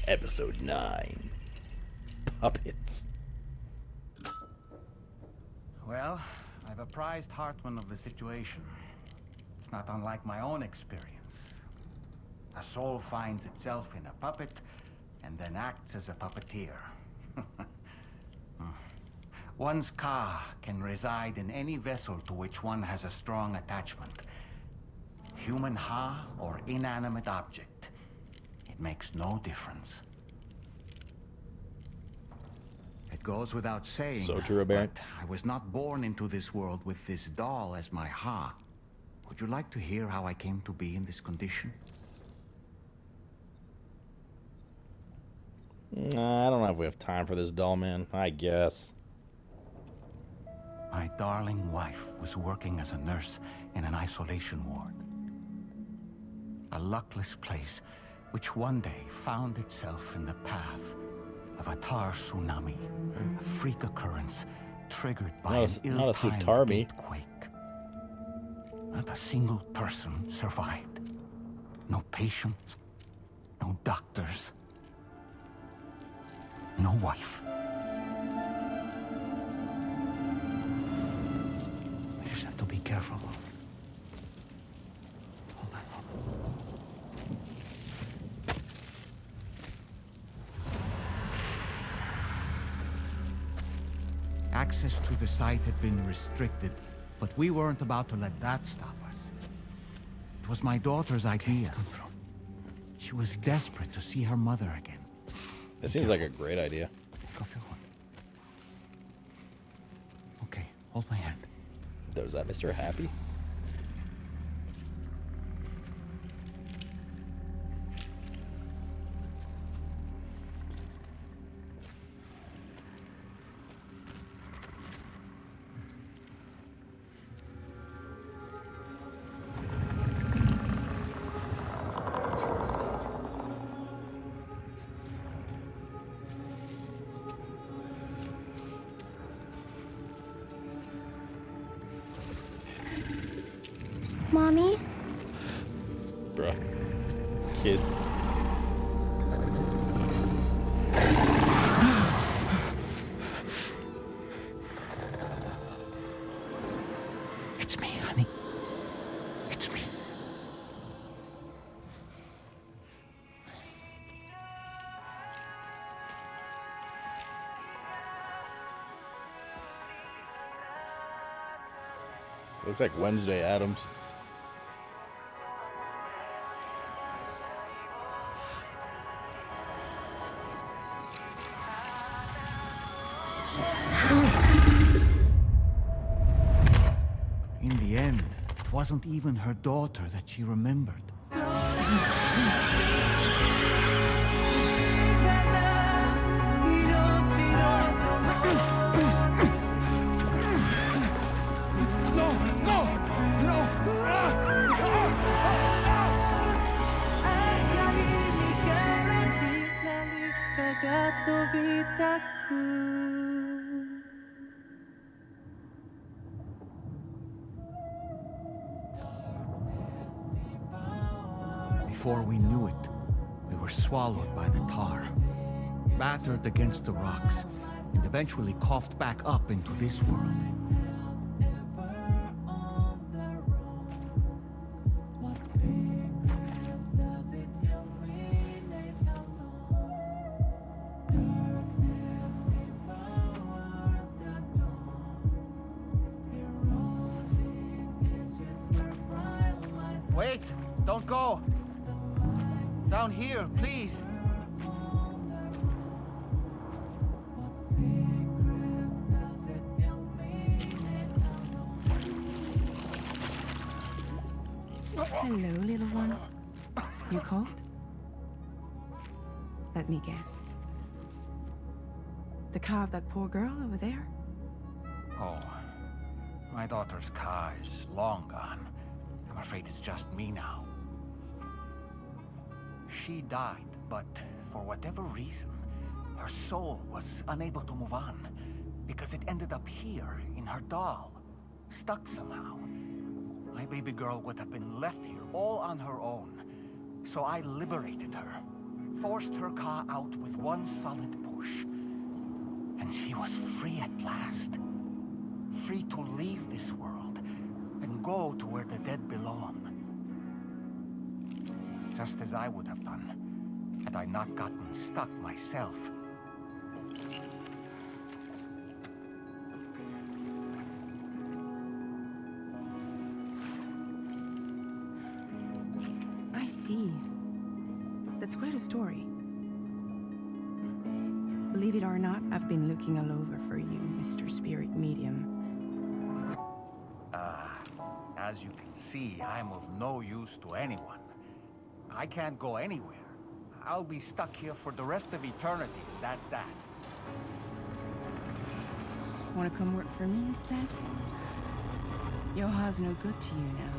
Episode 9. Puppets. Well, I've apprised Hartman of the situation. It's not unlike my own experience. A soul finds itself in a puppet and then acts as a puppeteer. One's ka can reside in any vessel to which one has a strong attachment. Human ha or inanimate object. It makes no difference. It goes without saying, So true, Baron. but I was not born into this world with this doll as my ha. Would you like to hear how I came to be in this condition? I don't know if we have time for this doll, man. I guess. My darling wife was working as a nurse in an isolation ward. A luckless place which one day found itself in the path of a tar tsunami, a freak occurrence triggered by an ill-timed earthquake. Not a single person survived. No patients, no doctors, no wife. We just have to be careful. Hold on. Access to the site had been restricted, but we weren't about to let that stop us. It was my daughter's idea. She was desperate to see her mother again. That seems like a great idea. Go feel one. Okay, hold my hand. Was that Mr. Happy? Mommy? Bruh. Kids. It's me, honey. It's me. Looks like Wednesday Addams. In the end, it wasn't even her daughter that she remembered. Before we knew it, we were swallowed by the tar, battered against the rocks, and eventually coughed back up into this world. Wait! Don't go! Down here, please! Hello, little one. You cold? Let me guess. The car of that poor girl over there? Oh, my daughter's car is long gone. I'm afraid it's just me now. She died, but for whatever reason, her soul was unable to move on because it ended up here in her doll, stuck somehow. My baby girl would have been left here all on her own, so I liberated her, forced her car out with one solid push. And she was free at last. Free to leave this world and go to where the dead belong. Just as I would have done, had I not gotten stuck myself. I see. That's quite a story. Believe it or not, I've been looking all over for you, Mr. Spirit Medium. As you can see, I'm of no use to anyone. I can't go anywhere. I'll be stuck here for the rest of eternity, that's that. Want to come work for me instead? Yoha's no good to you now.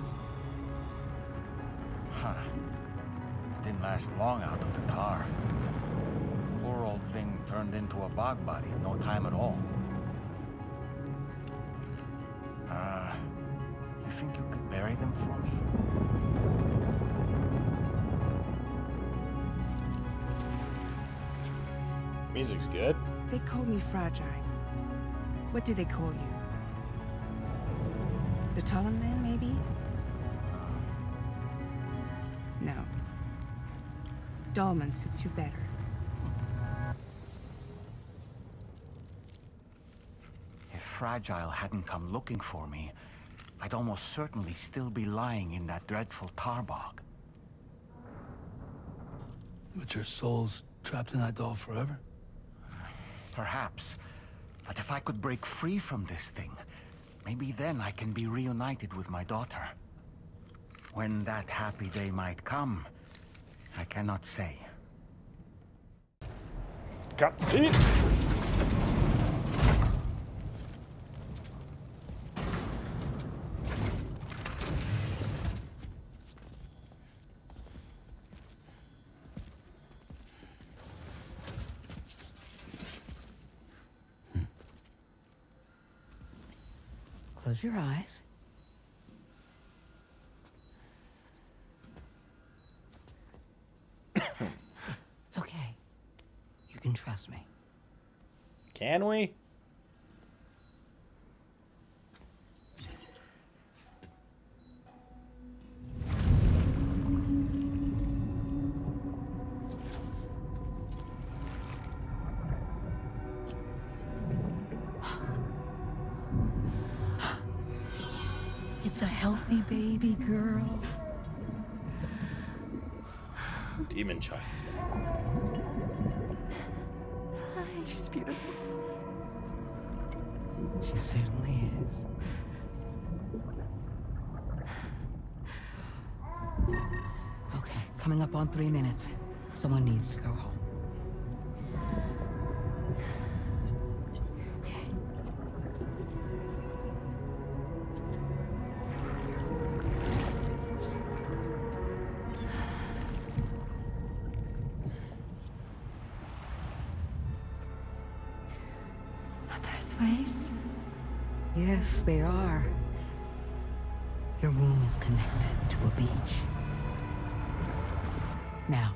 Huh. It didn't last long out of the tar. Poor old thing turned into a bog body in no time at all. You think you could bury them for me? Music's good. They call me Fragile. What do they call you? The taller man, maybe? No. Dolman suits you better. If Fragile hadn't come looking for me, I'd almost certainly still be lying in that dreadful tar bog. But your soul's trapped in that doll forever? Perhaps. But if I could break free from this thing, maybe then I can be reunited with my daughter. When that happy day might come, I cannot say. Cutscene. Close your eyes. It's okay. You can trust me. Can we? It's a healthy baby girl. Demon child. She's beautiful. She certainly is. Okay, coming up on 3 minutes. Someone needs to go home. Okay. Are those waves? Yes, they are. Your womb is connected to a beach. Now,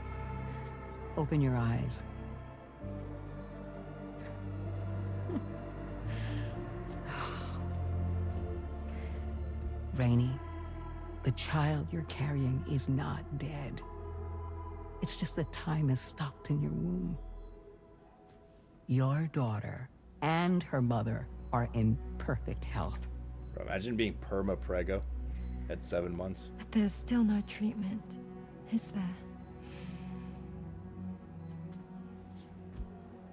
open your eyes. Rainey, the child you're carrying is not dead. It's just that time has stopped in your womb. Your daughter and her mother are in perfect health. Bro, imagine being perma-prego at 7 months. But there's still no treatment, is there?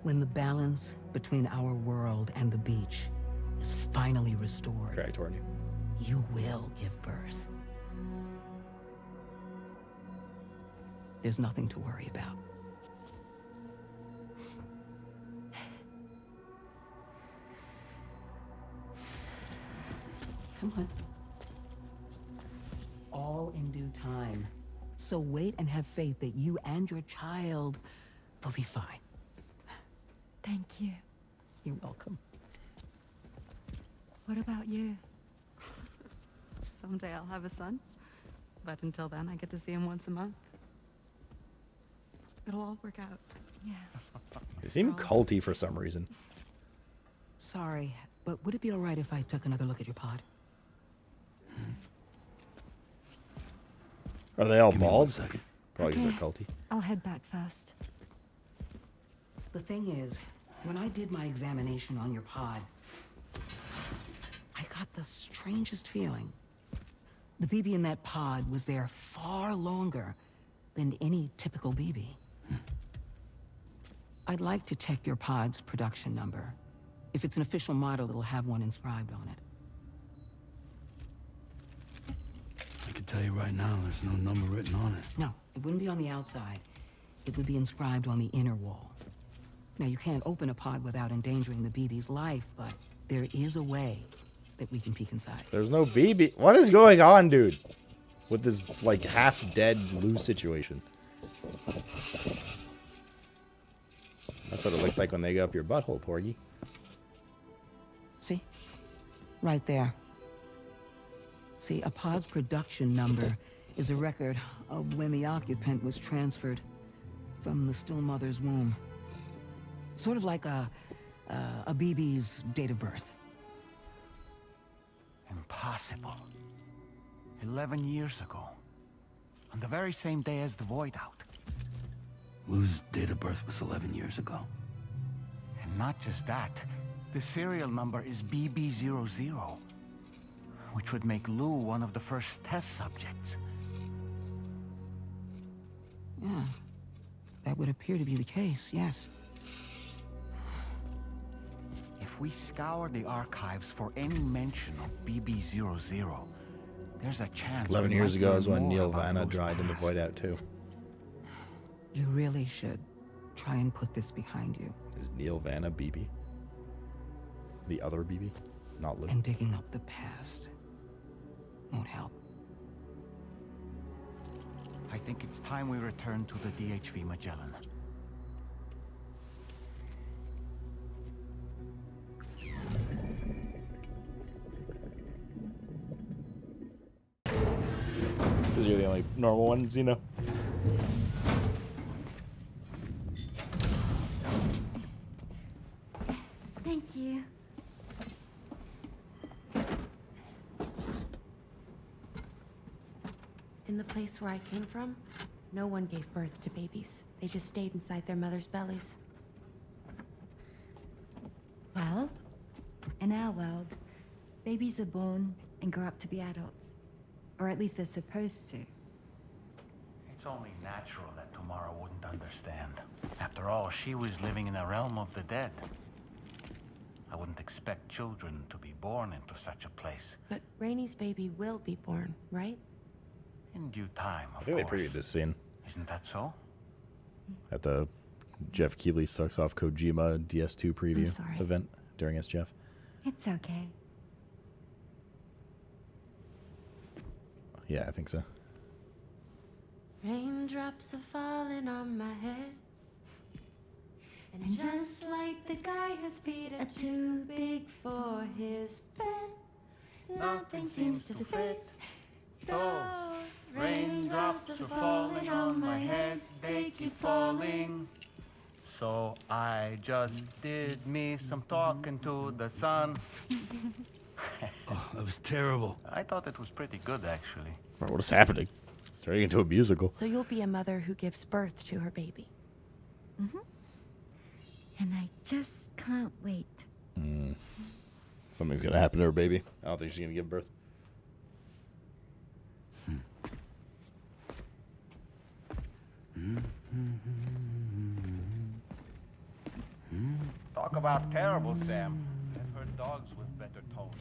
When the balance between our world and the beach is finally restored, Correct, Torny. you will give birth. There's nothing to worry about. Come on. All in due time. So wait and have faith that you and your child will be fine. Thank you. You're welcome. What about you? Someday I'll have a son, but until then I get to see him once a month. It'll all work out. Yeah. They seem culty for some reason. Sorry, but would it be all right if I took another look at your pod? Are they all Give me 1 bald? second. Probably because Okay. they're culty. I'll head back first. The thing is, when I did my examination on your pod, I got the strangest feeling. The BB in that pod was there far longer than any typical BB. I'd like to check your pod's production number. If it's an official model, it'll have one inscribed on it. I can tell you right now, there's no number written on it. No, it wouldn't be on the outside. It would be inscribed on the inner wall. Now, you can't open a pod without endangering the BB's life, but there is a way that we can peek inside. There's no BB. What is going on, dude? With this, like, half-dead loose situation. That's what it looks like when they go up your butthole, Porgy. See? Right there. See, a pod's production number is a record of when the occupant was transferred from the still mother's womb. Sort of like a BB's date of birth. Impossible. 11 years ago. On the very same day as the Void Out. Lou's date of birth was 11 years ago. And not just that, the serial number is BB00, which would make Lou one of the first test subjects. Yeah, that would appear to be the case, yes. If we scour the archives for any mention of BB00, there's a chance 11 we years might ago learn is when more Neil about Vanna Lou's died in the past. Void Out too. You really should try and put this behind you. Is Neil Vanna BB? The other BB? Not Lou. And digging up the past won't help. I think it's time we return to the DHV Magellan. Because you're the only normal one, Xeno. Thank you. In the place where I came from, no one gave birth to babies. They just stayed inside their mother's bellies. Well, in our world, babies are born and grow up to be adults. Or at least they're supposed to. It's only natural that Tamara wouldn't understand. After all, she was living in a realm of the dead. I wouldn't expect children to be born into such a place. But Rainey's baby will be born, right? In due time, I of think they course. previewed this scene Isn't that so? at the Jeff Keighley sucks off Kojima DS2 preview sorry. event during SGF. It's okay. Yeah, I think so. Raindrops are falling on my head. And just like the guy whose feet are too big for his bed, nothing seems to fit. Those raindrops are falling on my head, they keep falling. So I just did me some talking to the sun. Oh, that was terrible. I thought it was pretty good, actually. Bro, what is happening? It's turning into a musical. So you'll be a mother who gives birth to her baby. And I just can't wait. Something's gonna happen to her baby. I don't think she's gonna give birth. Talk about terrible, Sam. I've heard dogs with better tones.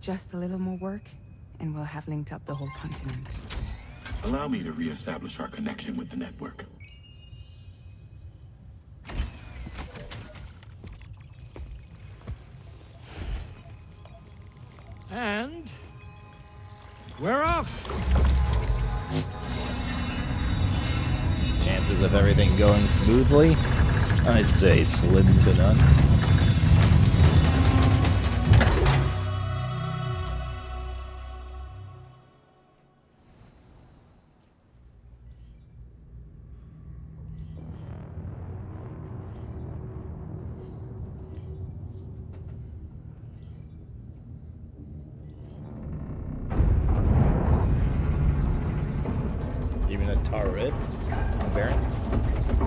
Just a little more work, and we'll have linked up the whole continent. Allow me to reestablish our connection with the network. And we're off. Chances of everything going smoothly I'd say slim to none. Even a turret, Baron.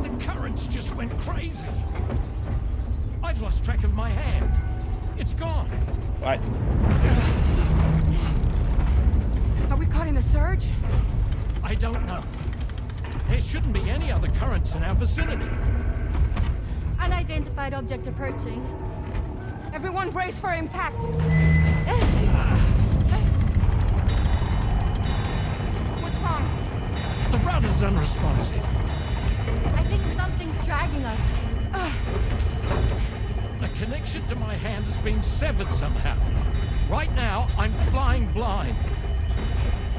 The currents just went crazy. I've lost track of my hand. It's gone. What? Are we caught in a surge? I don't know. There shouldn't be any other currents in our vicinity. Unidentified object approaching. Everyone brace for impact. What's wrong? The rudder's unresponsive. I think something's dragging us. The connection to my hand has been severed somehow. Right now, I'm flying blind.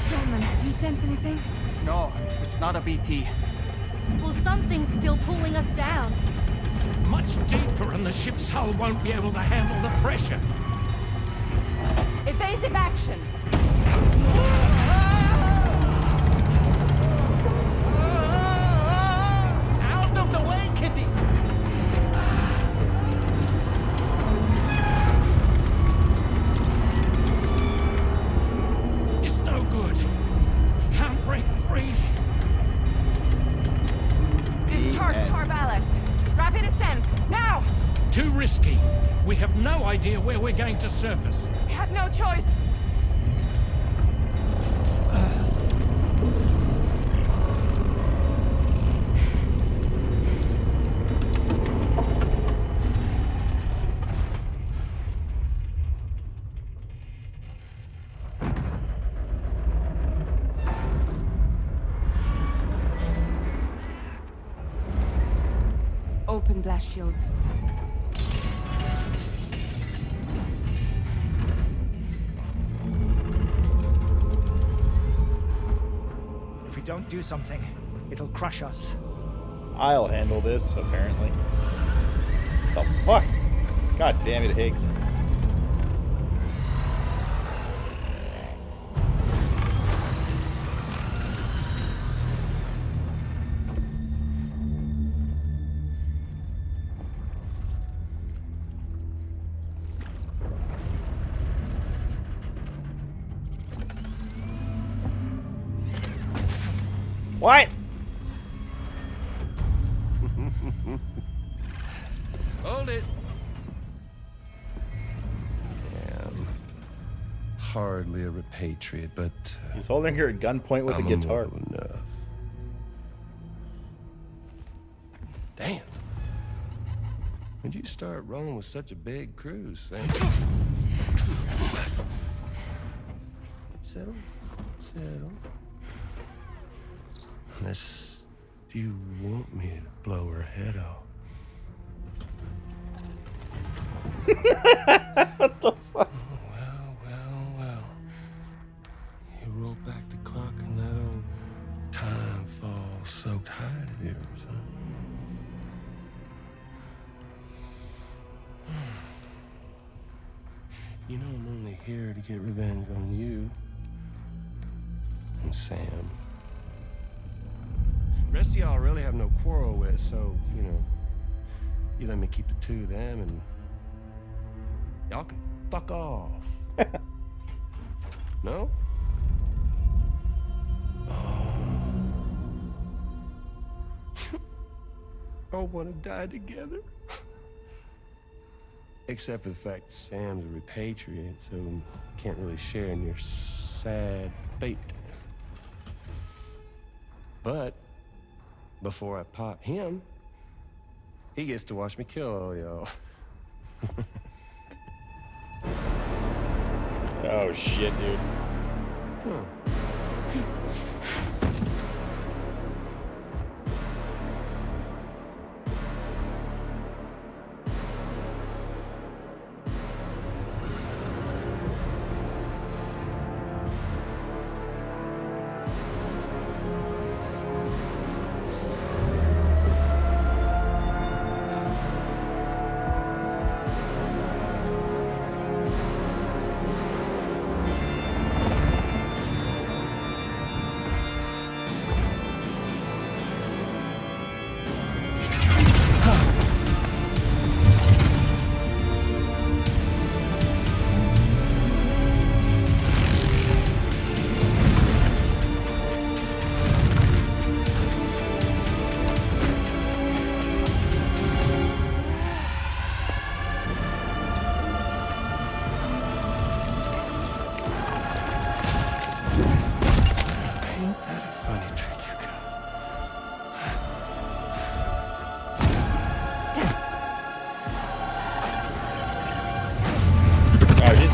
Dorman, do you sense anything? No, it's not a BT. Well, something's still pulling us down. Much deeper, and the ship's hull won't be able to handle the pressure. Evasive action. Out of the way, Kitty! It's no good. Can't break free. Discharge tar ballast. Rapid ascent. Now! Too risky. We have no idea where we're going to surface. We have no choice. Open blast shields. If we don't do something, it'll crush us. I'll handle this, apparently. The fuck? God damn it, Higgs. What? Hold it. Damn. Hardly a repatriate, but He's holding her at gunpoint with a guitar. Enough. Damn. When'd you start rolling with such a big crew, Sam? Settle. Settle. Unless you want me to blow her head off. What the fuck? Well. You roll back the clock and that old time fall soaked hide of yours, huh? You know I'm only here to get revenge on you and Sam. Rest of y'all really have no quarrel with, so, you know, you let me keep the two of them and y'all can fuck off. No? Oh. I want to die together. Except for the fact Sam's a repatriate, so can't really share in your sad fate. But before I pop him, he gets to watch me kill all y'all. Oh shit, dude.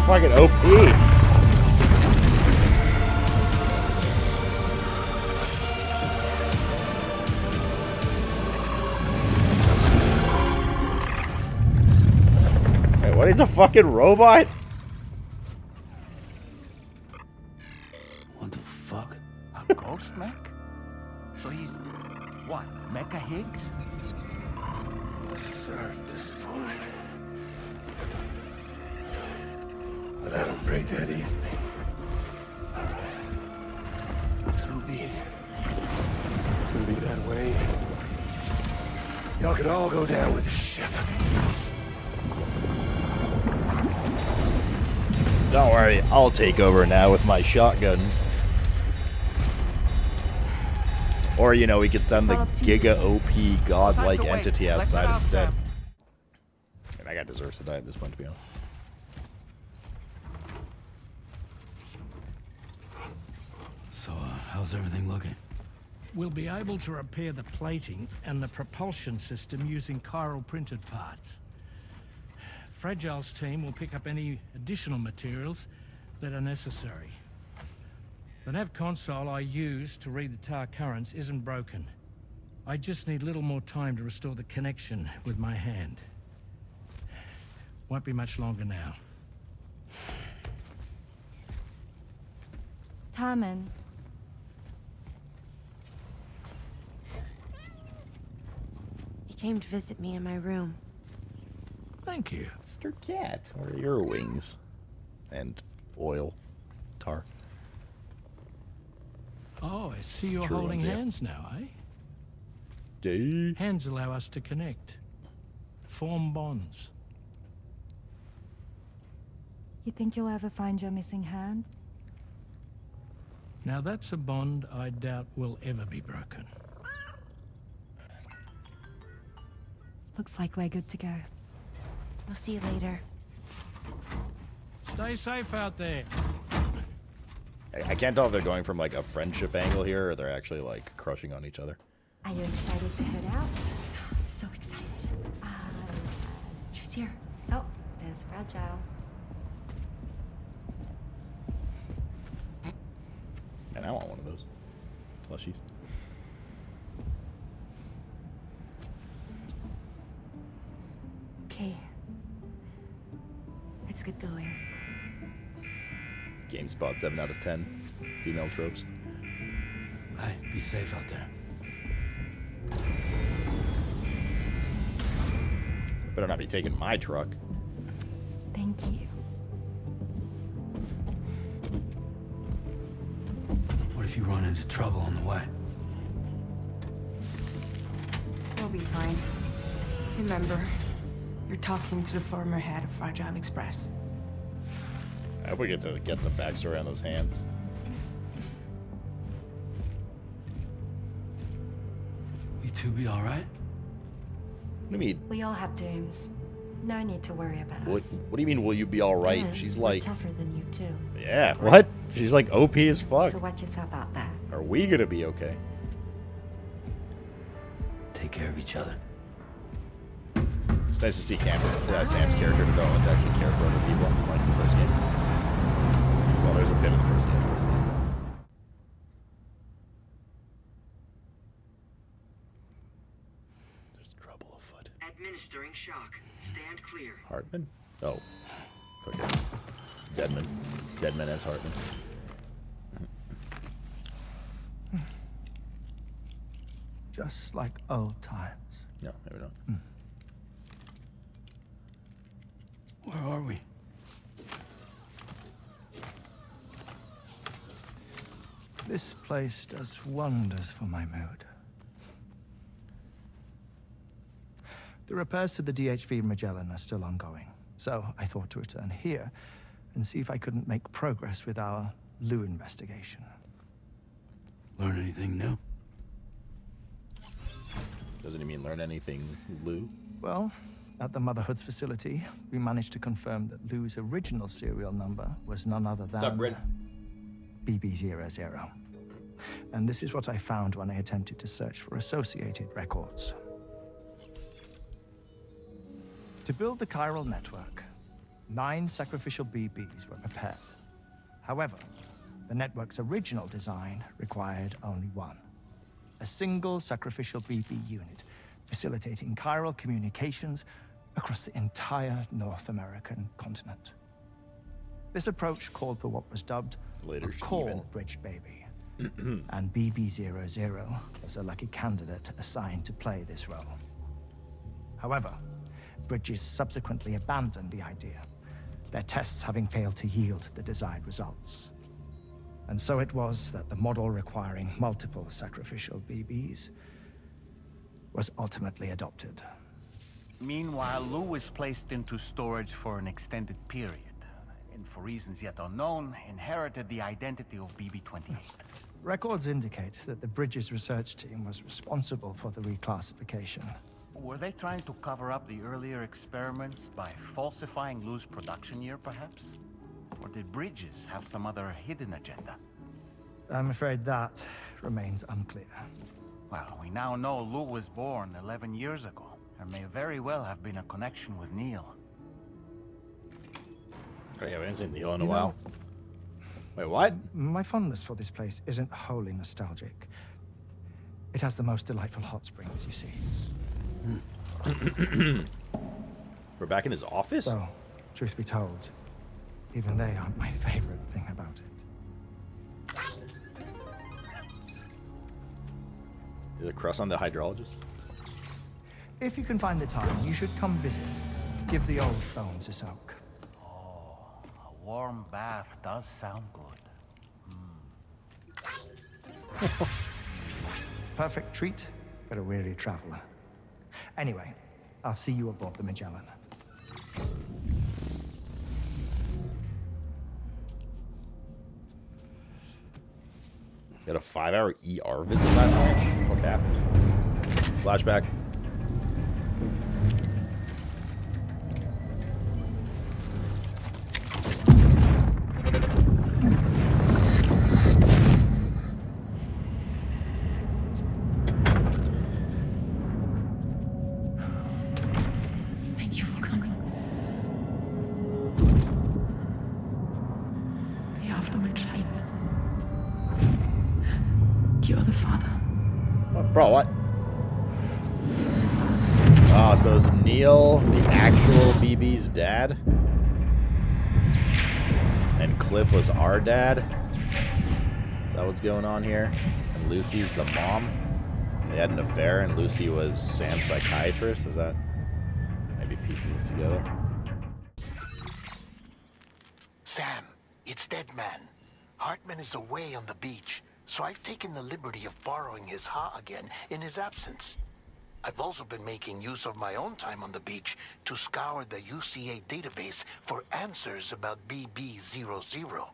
fucking OP. Wait, what? He's a fucking robot? What the fuck? A ghost mech? So he's what? Mecha Higgs? Sir, disappointed. But I don't break that easy. Alright. So be it. It's gonna be that way. Y'all could all go down with the ship. Don't worry, I'll take over now with my shotguns. Or, you know, we could send the Giga OP godlike entity outside instead. And that guy deserves to die at this point, to be honest. So, how's everything looking? We'll be able to repair the plating and the propulsion system using chiral printed parts. Fragile's team will pick up any additional materials that are necessary. The nav console I use to read the tar currents isn't broken. I just need a little more time to restore the connection with my hand. Won't be much longer now. Tarman. He came to visit me in my room. Thank you. Mr. Cat. Where are your wings? And oil. Tar. Oh, I see you're True holding ones, yeah. hands now, eh? Dude. Hands allow us to connect. Form bonds. You think you'll ever find your missing hand? Now that's a bond I doubt will ever be broken. Looks like we're good to go. We'll see you later. Stay safe out there. I can't tell if they're going from like a friendship angle here or they're actually like crushing on each other. Are you excited to head out? So excited. She's here. Oh, there's Fragile. And I want one of those plushies. Okay. Let's get going. GameSpot 7 out of 10. Female tropes. Hey, be safe out there. Better not be taking my truck. Thank you. What if you run into trouble on the way? We'll be fine. Remember, you're talking to the former head of Fragile Express. I hope we get to get some backstory on those hands. You two be alright? What do you mean? We all have dooms. No need to worry about What, us. what do you mean, will you be alright? And She's we're like... tougher than you too. Yeah, what? She's like OP as fuck. So watch yourself out there. Are we gonna be okay? Take care of each other. It's nice to see Sam's character development to actually care for other people, like the first game. Well, there's a bit of the first game, obviously. There's trouble afoot. Administering shock. Stand clear. Hartman? Oh. Okay. Deadman. Deadman as Hartman. Just like old times. No, maybe not. Where are we? This place does wonders for my mood. The repairs to the DHV Magellan are still ongoing, so I thought to return here and see if I couldn't make progress with our Lou investigation. Learn anything new? Doesn't he mean learn anything, Lou? Well, at the Motherhood's facility, we managed to confirm that Lou's original serial number was none other than... What's up, Bryn? BB00. And this is what I found when I attempted to search for associated records. To build the chiral network, 9 sacrificial BBs were prepared. However, the network's original design required only one. A single sacrificial BB unit, facilitating chiral communications across the entire North American continent. This approach called for what was dubbed Later, a core bridge baby. And BB-00 was a lucky candidate assigned to play this role. However, Bridges subsequently abandoned the idea, their tests having failed to yield the desired results. And so it was that the model requiring multiple sacrificial BBs was ultimately adopted. Meanwhile, Lou was placed into storage for an extended period, and for reasons yet unknown, inherited the identity of BB-28. Records indicate that the Bridges research team was responsible for the reclassification. Were they trying to cover up the earlier experiments by falsifying Lou's production year, perhaps? Or did Bridges have some other hidden agenda? I'm afraid that remains unclear. Well, we now know Lou was born 11 years ago. There may very well have been a connection with Neil. Oh, yeah, we haven't seen Neil in a while. Wait, what? My fondness for this place isn't wholly nostalgic. It has the most delightful hot springs, you see. We're back in his office? So, truth be told, even they aren't my favorite thing about it. Is it crust on the hydrologist? If you can find the time, you should come visit. Give the old bones a soak. Oh, a warm bath does sound good. Perfect treat for a weary traveler. Anyway, I'll see you aboard the Magellan. You had a 5-hour ER visit last night? What the fuck happened? Flashback. Thank you for coming. They are after my child. You're the father. What, bro, what? Oh, so is Neil the actual BB's dad? And Cliff was our dad? Is that what's going on here? And Lucy's the mom? They had an affair and Lucy was Sam's psychiatrist? Is that maybe piecing this together? Sam, it's Deadman. Hartman is away on the beach, so I've taken the liberty of borrowing his Ha again in his absence. I've also been making use of my own time on the beach to scour the UCA database for answers about BB-00.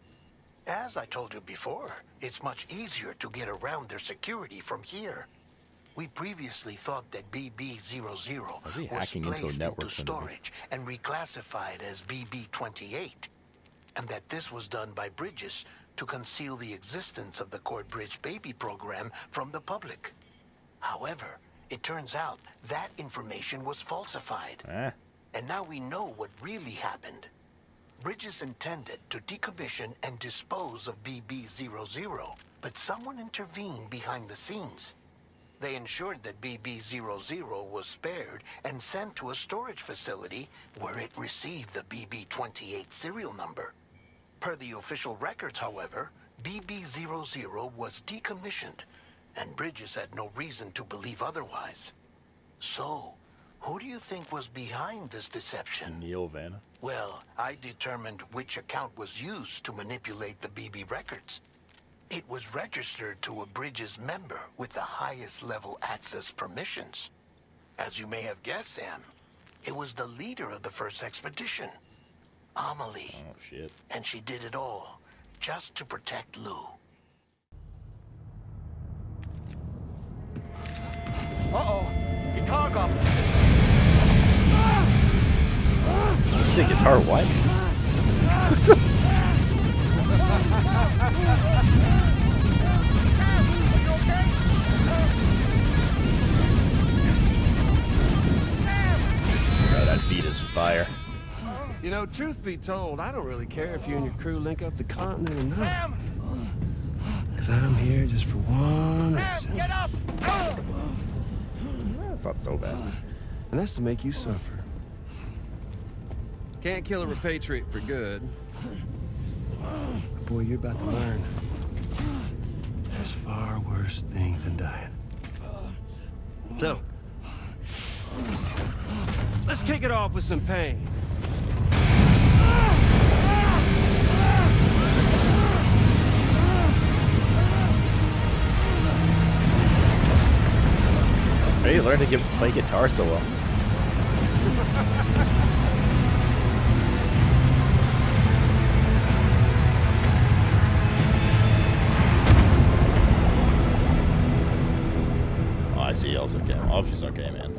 As I told you before, it's much easier to get around their security from here. We previously thought that BB-00 was placed into storage and reclassified as BB-28, and that this was done by Bridges to conceal the existence of the Cord Bridge Baby program from the public. However, it turns out that information was falsified. And now we know what really happened. Bridges intended to decommission and dispose of BB-00, but someone intervened behind the scenes. They ensured that BB-00 was spared and sent to a storage facility where it received the BB-28 serial number. Per the official records, however, BB-00 was decommissioned, and Bridges had no reason to believe otherwise. So, who do you think was behind this deception? Neil Vanna. Well, I determined which account was used to manipulate the BB records. It was registered to a Bridges member with the highest level access permissions. As you may have guessed, Sam, it was the leader of the first expedition, Amelie. Oh, shit. And she did it all just to protect Lou. Uh-oh! Guitar gum! Did you say guitar what? Oh, that beat is fire. You know, truth be told, I don't really care if you and your crew link up the continent or not. Sam! Because I'm here just for one reason. Sam, get up! That's not so bad. And that's to make you suffer. Can't kill a repatriate for good. But boy, you're about to learn. There's far worse things than dying. So, let's kick it off with some pain. Hey, you learned to play guitar so well. Oh, I see. Elle's okay. Oh, she's okay, man.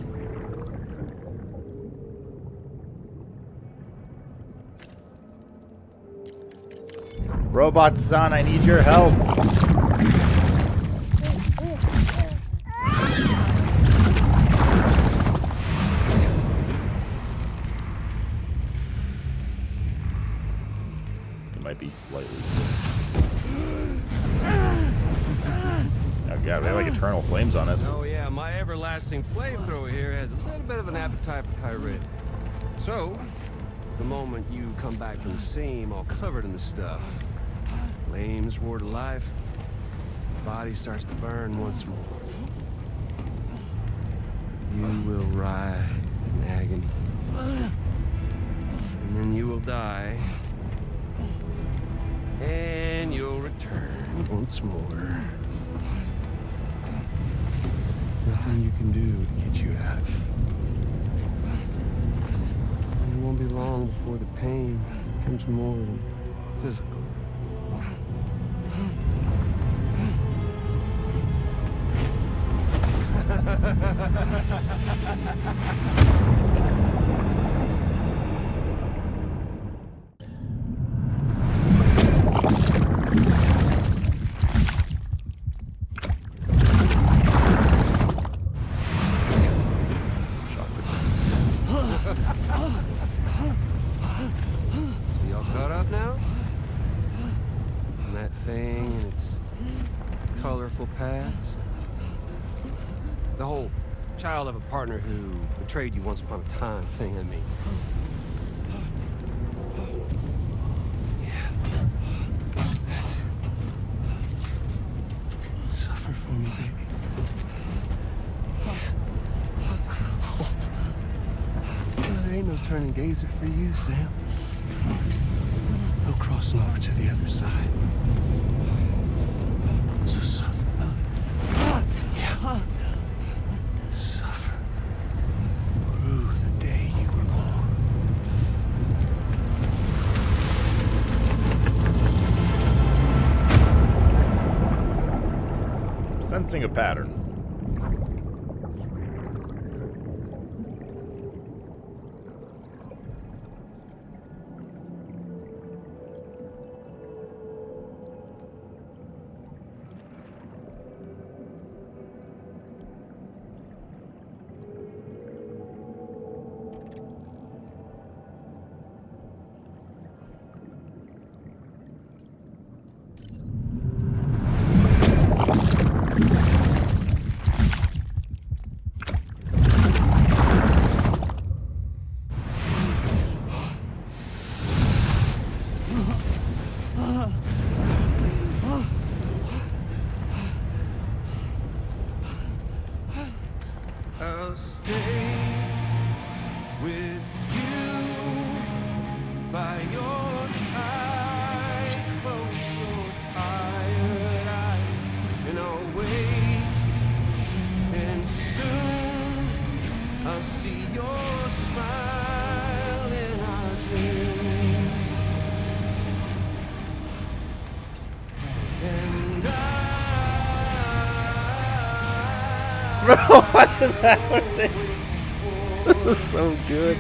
Robot son, I need your help. Be slightly sick. Oh god, we have like eternal flames on us. Oh yeah, my everlasting flamethrower here has a little bit of an appetite for Kyrie. So, the moment you come back from the seam all covered in the stuff, flames roar to life, the body starts to burn once more. You will writhe in agony. And then you will die. And you'll return once more. Nothing you can do to get you out of it. And it won't be long before the pain becomes more than physical. Y'all caught up now? And that thing and its colorful past? The whole child of a partner who betrayed you once upon a time thing, I mean. Yeah. That's it. Suffer for me, baby. There ain't no turning gazer for you, Sam. No crossing over to the other side. So suffer. Yeah. Suffer. Through the day you were born. I'm sensing a pattern. I'll stay with you by your side. Close your tired eyes and I'll wait. And soon I'll see your smile in our dream. And Bro, what is happening? This is so good.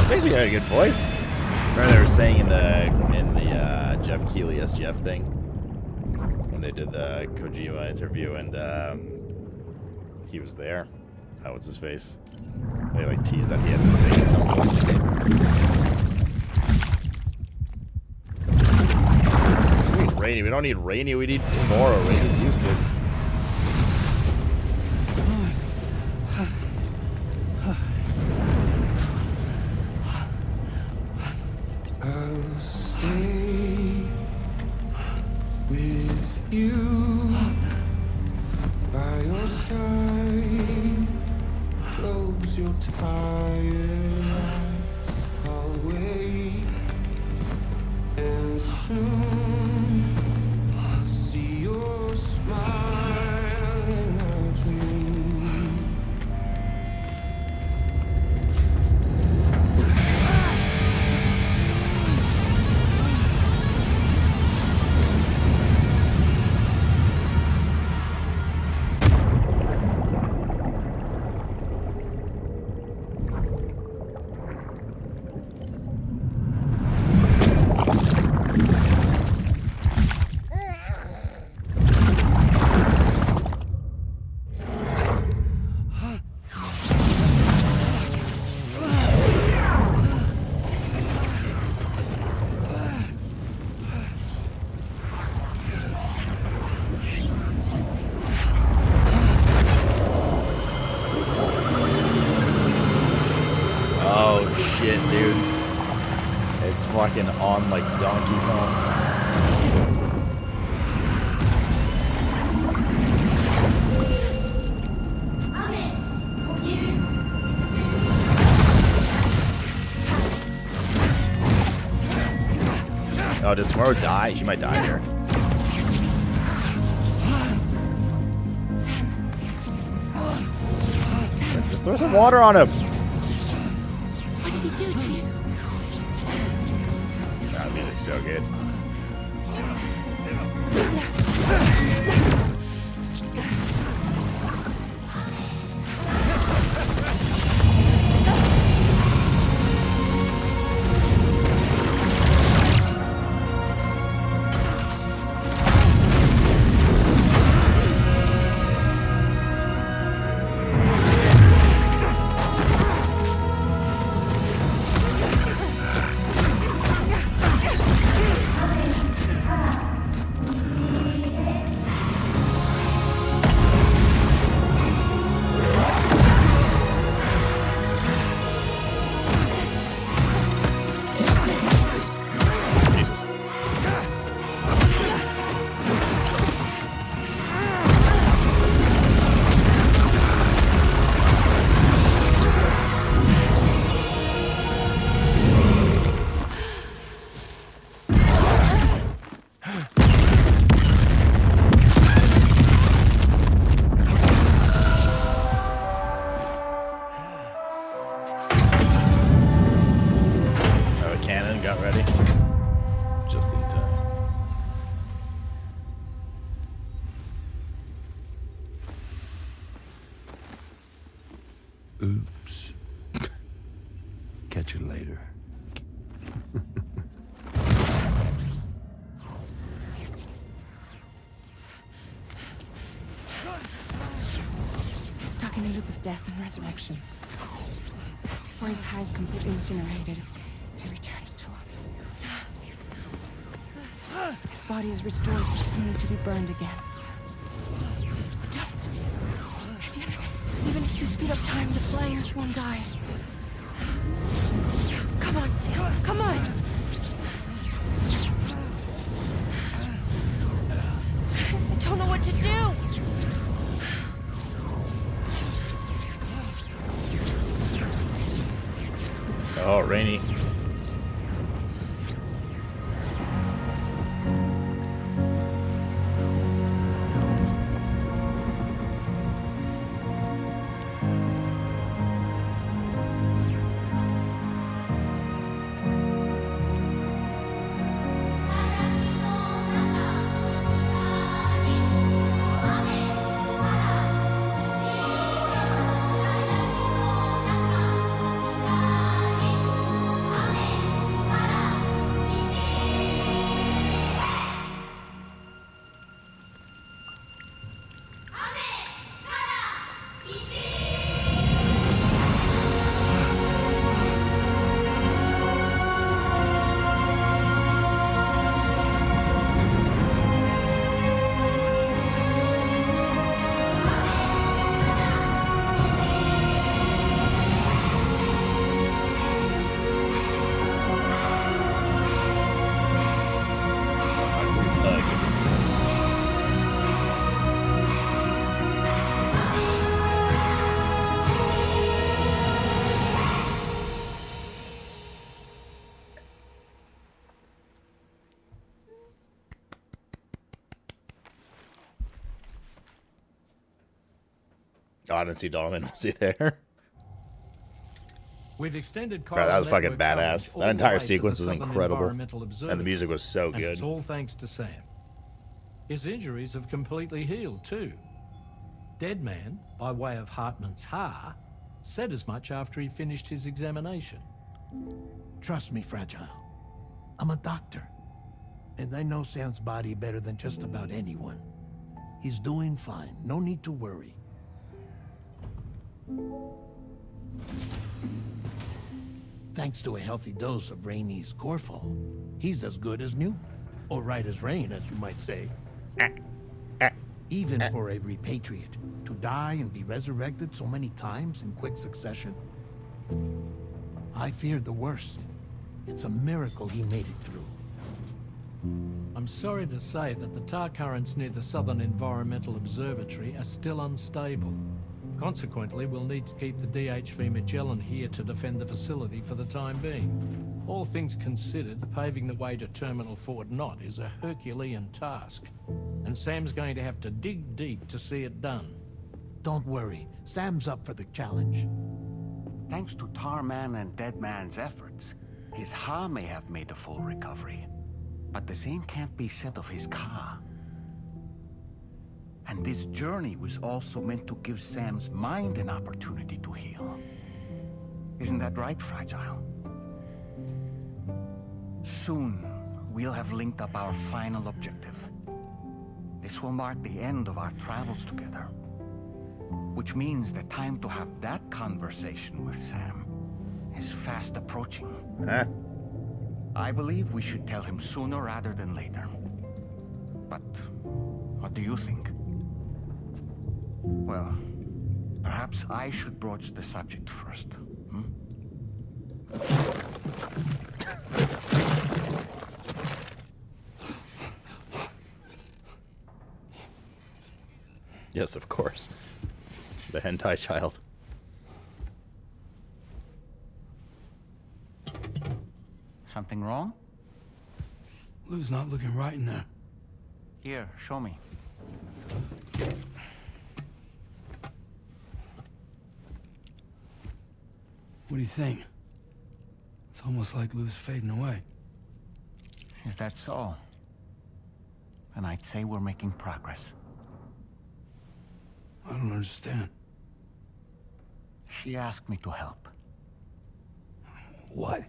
It's actually had a good voice. Remember they were saying in the Jeff Keighley SGF thing when they did the Kojima interview and he was there. How was his face? They like teased that he had to sing at some point in the game. We need Rainy. We don't need Rainy. We need tomorrow. Rainy's useless. I'll stay with you by your side. Close your tired eyes. I'll wait, and soon I'll see your smile in my dreams. Shit, dude. It's fucking on like Donkey Kong. Oh, does Tomorrow die? She might die here. Just throw some water on him. What did he do to you? Nah, the music's so good. Oops. Catch you later. Stuck in a loop of death and resurrection. Before his high is completely incinerated, he returns to us. His body is restored, only to be burned again. Don't. Even if you speed up time, the flames won't die. Come on, Sam. Come on. I don't know what to do. Oh, Rainy. Oh, I didn't see Donovan. Was he there? We've extended Bro, that was fucking network coverage badass. all That the entire way to sequence the was Southern incredible. Environmental And the Observatory. music was so And good. it's all thanks to Sam. His injuries have completely healed, too. Deadman, by way of Hartman's Ha, said as much after he finished his examination. Trust me, Fragile. I'm a doctor. And I know Sam's body better than just about anyone. He's doing fine. No need to worry. Thanks to a healthy dose of Rainey's Corfol, he's as good as new. Or right as rain, as you might say. Even for a repatriate, to die and be resurrected so many times in quick succession. I feared the worst. It's a miracle he made it through. I'm sorry to say that the tar currents near the Southern Environmental Observatory are still unstable. Consequently, we'll need to keep the DHV Magellan here to defend the facility for the time being. All things considered, paving the way to Terminal Fort Knott is a Herculean task, and Sam's going to have to dig deep to see it done. Don't worry, Sam's up for the challenge. Thanks to Tarman and Deadman's efforts, his Ha may have made a full recovery. But the same can't be said of his Ka. And this journey was also meant to give Sam's mind an opportunity to heal. Isn't that right, Fragile? Soon, we'll have linked up our final objective. This will mark the end of our travels together. Which means the time to have that conversation with Sam is fast approaching. Huh? I believe we should tell him sooner rather than later. But what do you think? Well, perhaps I should broach the subject first. Yes, of course. The hentai child. Something wrong? Lou's not looking right in there. Here, show me. What do you think? It's almost like Lou's fading away. Is that so? And I'd say we're making progress. I don't understand. She asked me to help. What?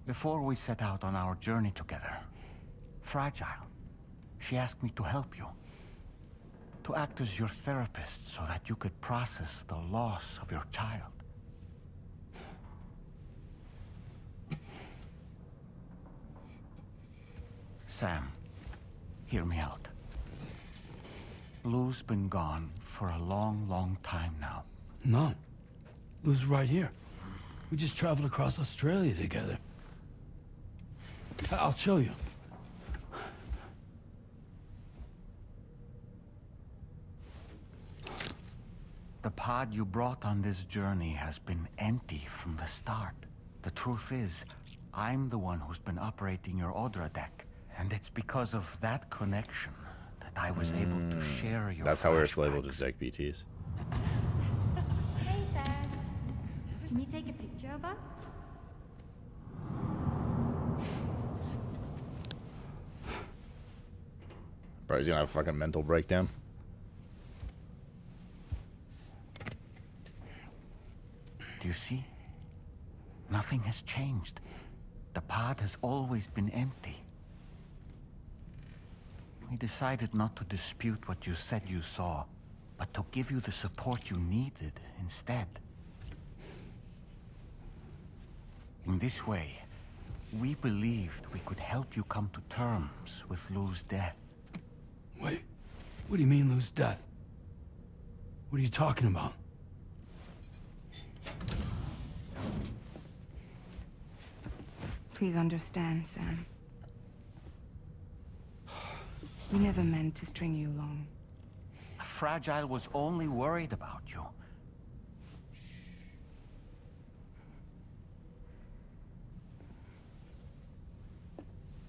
Before we set out on our journey together, Fragile, she asked me to help you. To act as your therapist so that you could process the loss of your child. Sam, hear me out. Lou's been gone for a long, long time now. No. Lou's right here. We just traveled across Australia together. I'll show you. The pod you brought on this journey has been empty from the start. The truth is, I'm the one who's been operating your Odra deck. And it's because of that connection that I was able to share your That's how we were labeled as deck BTs. Hey, Sam. Can you take a picture of us? Bro, he's gonna have a fucking mental breakdown. Do you see? Nothing has changed. The pod has always been empty. We decided not to dispute what you said you saw, but to give you the support you needed instead. In this way, we believed we could help you come to terms with Lou's death. Wait, what do you mean Lou's death? What are you talking about? Please understand, Sam. We never meant to string you along. Fragile was only worried about you.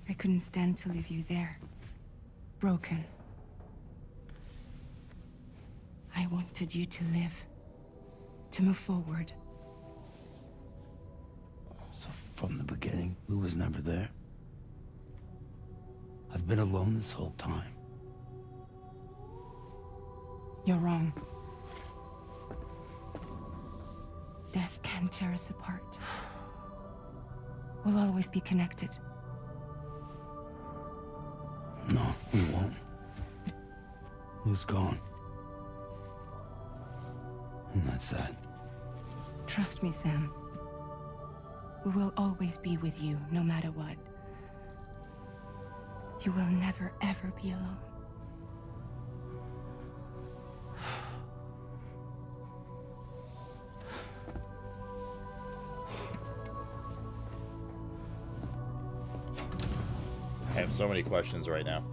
I couldn't stand to leave you there. Broken. I wanted you to live. To move forward. So from the beginning, Lou was never there? I've been alone this whole time. You're wrong. Death can tear us apart. We'll always be connected. No, we won't. Lou's gone. And that's that. Trust me, Sam. We will always be with you, no matter what. You will never, ever be alone. I have so many questions right now.